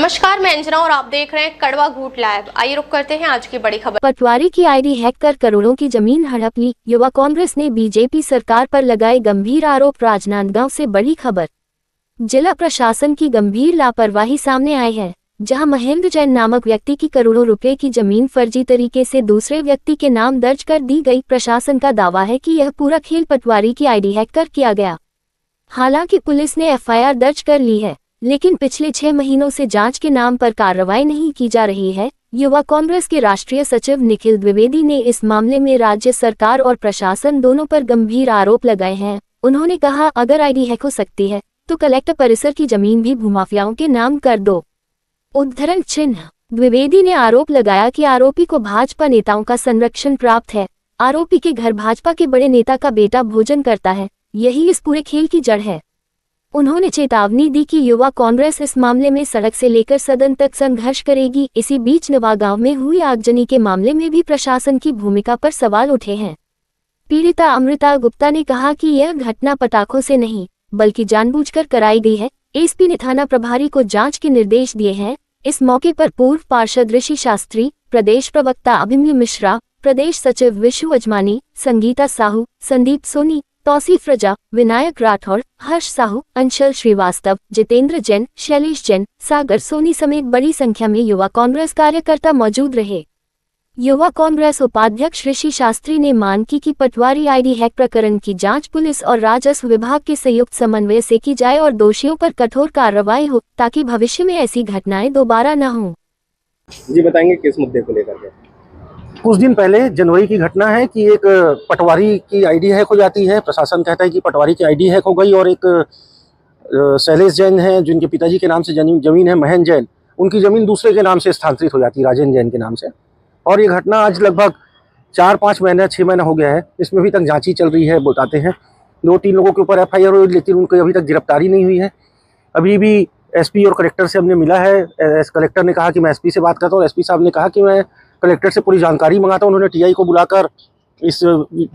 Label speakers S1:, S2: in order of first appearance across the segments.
S1: नमस्कार, मैं अंजना और आप देख रहे हैं कड़वा घूट लाइव। आइए रुक करते हैं आज की बड़ी खबर।
S2: पटवारी की आईडी हैक कर करोड़ों की जमीन हड़प ली। युवा कांग्रेस ने बीजेपी सरकार पर लगाए गंभीर आरोप। राजनांदगांव से बड़ी खबर। जिला प्रशासन की गंभीर लापरवाही सामने आई है, जहां महेंद्र जैन नामक व्यक्ति की करोड़ों रुपए की जमीन फर्जी तरीके से दूसरे व्यक्ति के नाम दर्ज कर दी गई। प्रशासन का दावा है कि यह पूरा खेल पटवारी की आईडी हैक कर किया गया। हालांकि पुलिस ने एफआईआर दर्ज कर ली है, लेकिन पिछले 6 महीनों से जांच के नाम पर कार्रवाई नहीं की जा रही है। युवा कांग्रेस के राष्ट्रीय सचिव निखिल द्विवेदी ने इस मामले में राज्य सरकार और प्रशासन दोनों पर गंभीर आरोप लगाए हैं। उन्होंने कहा, अगर आईडी हैक हो सकती है तो कलेक्टर परिसर की जमीन भी भूमाफियाओं के नाम कर दो। उद्धरण चिन्ह। द्विवेदी ने आरोप लगाया कि आरोपी को भाजपा नेताओं का संरक्षण प्राप्त है। आरोपी के घर भाजपा के बड़े नेता का बेटा भोजन करता है, यही इस पूरे खेल की जड़ है। उन्होंने चेतावनी दी कि युवा कांग्रेस इस मामले में सड़क से लेकर सदन तक संघर्ष करेगी। इसी बीच नवागांव में हुई आगजनी के मामले में भी प्रशासन की भूमिका पर सवाल उठे हैं। पीड़िता अमृता गुप्ता ने कहा कि यह घटना पटाखों से नहीं बल्कि जानबूझकर कराई गई है। एसपी ने थाना प्रभारी को जांच के निर्देश दिए हैं। इस मौके पर पूर्व पार्षद ऋषि शास्त्री, प्रदेश प्रवक्ता अभिमन्यु मिश्रा, प्रदेश सचिव विशु अजमानी, संगीता साहू, संदीप सोनी, तौसीफ रजा, विनायक राठौड़, हर्ष साहू, अंशल श्रीवास्तव, जितेंद्र जैन, शैलेश जैन, सागर सोनी समेत बड़ी संख्या में युवा कांग्रेस कार्यकर्ता मौजूद रहे। युवा कांग्रेस उपाध्यक्ष ऋषि शास्त्री ने मांग की कि पटवारी आईडी हैक प्रकरण की जांच पुलिस और राजस्व विभाग के संयुक्त समन्वय से की जाए और दोषियों पर कठोर कार्रवाई हो, ताकि भविष्य में ऐसी घटनाएं दोबारा न हों।
S3: जी बताएंगे किस मुद्दे को लेकर के?
S4: कुछ दिन पहले जनवरी की घटना है कि एक पटवारी की आईडी हैक हो जाती है। प्रशासन कहता है कि पटवारी की आईडी हैक हो गई और एक शैलेश जैन है जिनके पिताजी के नाम से जमीन है, महेंद्र जैन, उनकी ज़मीन दूसरे के नाम से स्थानांतरित हो जाती है, राजेंद्र जैन के नाम से। और ये घटना आज लगभग 4-5 महीना 6 महीना हो गया है। इसमें अभी तक जांच ही चल रही है। बताते हैं 2-3 लोगों के ऊपर एफआईआर हुई, लेकिन उनकी अभी तक गिरफ्तारी नहीं हुई है। अभी भी एसपी और कलेक्टर से हमने मिला है। कलेक्टर ने कहा कि मैं एसपी से बात करता हूँ और एसपी साहब ने कहा कि मैं कलेक्टर से पूरी जानकारी मंगाता हूँ। उन्होंने टीआई को बुलाकर इस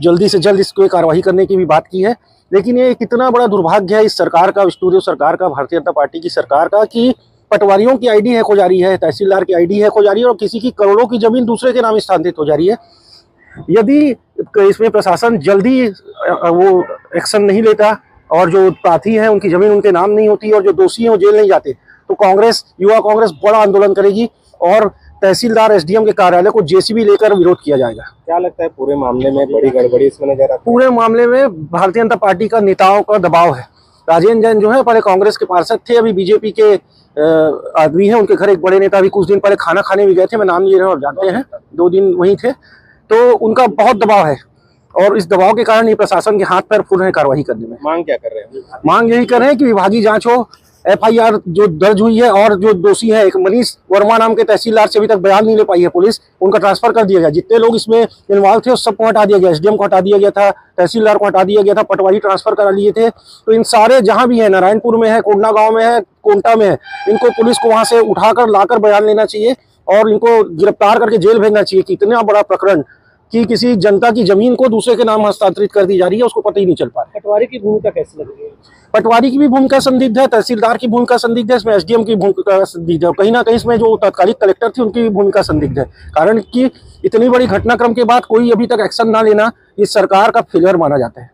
S4: जल्दी से जल्द इसको कार्रवाई करने की भी बात की है। लेकिन ये कितना बड़ा दुर्भाग्य है इस सरकार का, स्टूडियो सरकार का, भारतीय जनता पार्टी की सरकार का, कि पटवारियों की आईडी हैक हो जा रही है, तहसीलदार की आईडी हैक हो जा रही है और किसी की करोड़ों की जमीन दूसरे के नाम स्थानांतरित हो जा रही है। यदि इसमें प्रशासन जल्दी वो एक्शन नहीं लेता और जो प्रार्थी हैं उनकी जमीन उनके नाम नहीं होती और जो दोषी हैं वो जेल नहीं जाते, तो कांग्रेस, युवा कांग्रेस बड़ा आंदोलन करेगी और तहसीलदार एसडीएम के कार्यालय को जेसीबी लेकर विरोध किया जाएगा।
S3: क्या लगता है पूरे मामले में बड़ी गड़बड़ी इसमें नजर आती है?
S4: पूरे मामले में भारतीय जनता पार्टी का नेताओं का दबाव है। राजेंद्र जैन जो है पहले कांग्रेस के पार्षद थे, अभी बीजेपी के आदमी हैं। उनके घर एक बड़े नेता अभी कुछ दिन पहले खाना खाने भी गए थे, मैं नाम ले रहा हूँ और जानते हैं, 2 दिन वहीं थे। तो उनका बहुत दबाव है और इस दबाव के कारण ये प्रशासन के हाथ पैर फूल रहे हैं कार्रवाई करने में।
S3: मांग क्या कर रहे हैं?
S4: मांग यही कर रहे हैं कि विभागीय जांच हो, एफआईआर जो दर्ज हुई है और जो दोषी है, एक मनीष वर्मा नाम के तहसीलदार से अभी तक बयान नहीं ले पाई है पुलिस, उनका ट्रांसफर कर दिया गया। जितने लोग इसमें इन्वॉल्व थे उस सबको हटा दिया गया, एसडीएम को हटा दिया गया था, तहसीलदार को हटा दिया गया था, पटवारी ट्रांसफर करा लिए थे। तो इन सारे जहां भी है, नारायणपुर में है, कोंडा गाँव में है, कोंटा में है, इनको पुलिस को वहां से उठाकर लाकर बयान लेना चाहिए और इनको गिरफ्तार करके जेल भेजना चाहिए। कि इतना बड़ा प्रकरण कि किसी जनता की जमीन को दूसरे के नाम हस्तांतरित कर दी जा रही है, उसको पता ही नहीं चल पा रहा है।
S3: पटवारी की भूमिका कैसी लग रही है?
S4: पटवारी की भी भूमिका संदिग्ध है, तहसीलदार की भूमिका संदिग्ध है, इसमें एसडीएम की भूमिका संदिग्ध है, कहीं ना कहीं इसमें जो तत्कालिक कलेक्टर थी उनकी भी भूमिका संदिग्ध है। कारण कि इतनी बड़ी घटनाक्रम के बाद कोई अभी तक एक्शन ना लेना इस सरकार का फेलियर माना जाता है।